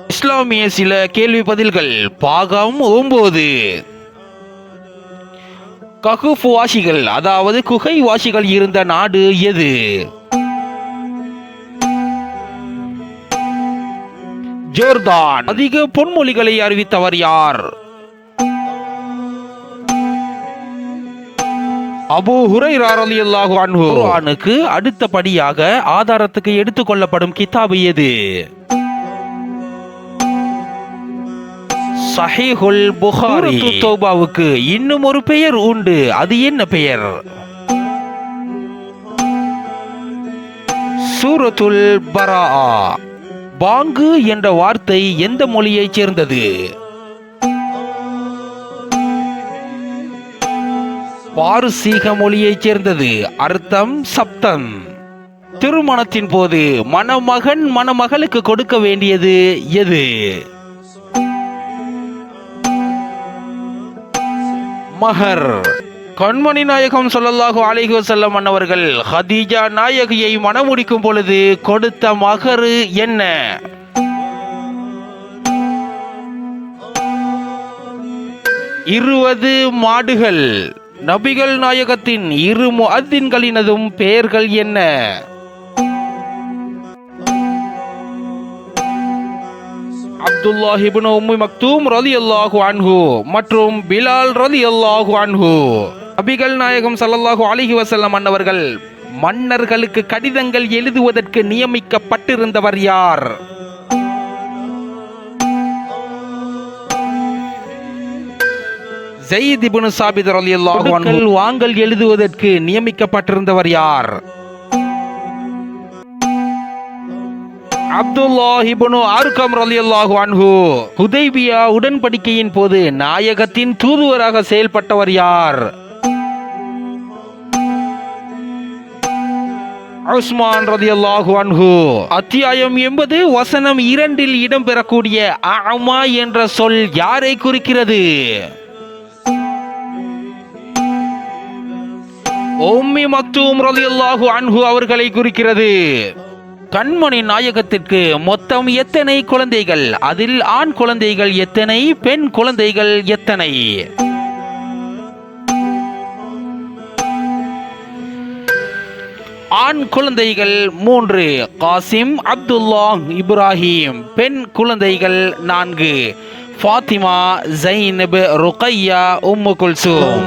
இஸ்லாமிய சில கேள்வி பதில்கள் பாகம் 9. கஹுஃப் வாசிகள் அதாவது குகை வாசிகள் இருந்த நாடு எது? ஜோர்தான். அதிக பொன்மொழிகளை அறிவித்தவர் யார்? அபூ ஹுரைரா ரலியல்லாஹு அன்ஹு. குர்ஆனுக்கு அடுத்தபடியாக ஆதாரத்துக்கு எடுத்துக்கொள்ளப்படும் கிதாபு எது? ஸஹீஹுல் புகாரி. சூரத்துத் தௌபாவுக்கு இன்னும் ஒரு பெயர் உண்டு, அது என்ன பெயர்? சூரத்துல் பராஆ. பாங்கு என்ற வார்த்தை எந்த மொழியைச் சேர்ந்தது? பாரசீக மொழியைச் சேர்ந்தது. அர்த்தம் சப்தம். திருமணத்தின் போது மணமகன் மணமகளுக்கு கொடுக்க வேண்டியது எது? மஹர். கண்மணி நாயகம் ஸல்லல்லாஹு அலைஹி வஸல்லம் அன்னவர்கள் ஹதீஜா நாயகியை மணமுடிக்கும் பொழுது கொடுத்த மஹர் என்ன? இருபது மாடுகள். நபிகள் நாயகத்தின் இரு முஅத்தின்களினதும் பெயர்கள் என்ன? அப்துல்லாஹ் இப்னு உம்மி மக்தூம் ரலியல்லாஹு அன்ஹு மற்றும் பிலால் ரலியல்லாஹு அன்ஹு. நபிகள் நாயகம் ஸல்லல்லாஹு அலைஹி வஸல்லம் அன்னவர்கள் மன்னர்களுக்கு கடிதங்கள் எழுதுவதற்கு நியமிக்கப்பட்டிருந்தவர் யார்? ஸைத் இப்னு சாபித் ரலியல்லாஹு அன்ஹு. வாங்கல் எழுதுவதற்கு நியமிக்கப்பட்டிருந்தவர் யார்? அப்துல்லாஹ் இப்னு அர்கம் ரலியல்லாஹு அன்ஹு. ஹுதைபியா உடன்படிக்கையின் போது நாயகத்தின் தூதுவராக செயல்பட்டவர் யார்? உஸ்மான் ரலியல்லாஹு அன்ஹு. அத்தியாயம் 80 வசனம் 2 இடம்பெறக்கூடிய அஅமா என்ற சொல் யாரை குறிக்கிறது? உம்மி மக்தூம் ரலியல்லாஹு அன்ஹு அவர்களை குறிக்கிறது. கண்மணி நாயகத்திற்கு மொத்தம் எத்தனை குழந்தைகள்? அதில் ஆண் குழந்தைகள் எத்தனை, பெண் குழந்தைகள் எத்தனை? ஆண் குழந்தைகள் 3, காசிம், அப்துல்லாஹ், இப்ராஹிம். பெண் குழந்தைகள் 4, ஃபாத்திமா, ஸைனப், ருக்கையா, உம்மு குல்சூம்.